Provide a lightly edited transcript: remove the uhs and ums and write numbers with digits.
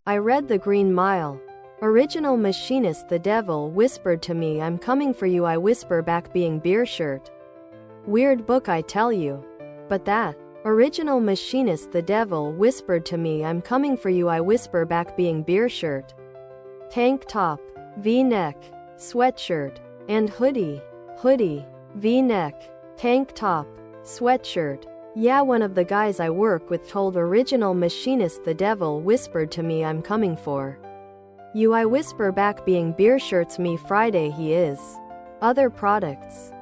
I read The Green Mile. Original Machinist. The devil whispered to me, I'm coming for you. I whisper back, being beer shirt. Weird book, I tell you. But that. Original Machinist. The devil whispered to me, I'm coming for you. I whisper back, being beer shirt. Tank top, V-neck, sweatshirt, and hoodie. Hoodie, V-neck, tank top, sweatshirt. Yeah, one of the guys I work with told Original Machinist, the devil whispered to me, I'm coming for you. I whisper back, being beer shirts. Me Friday he is. Other products.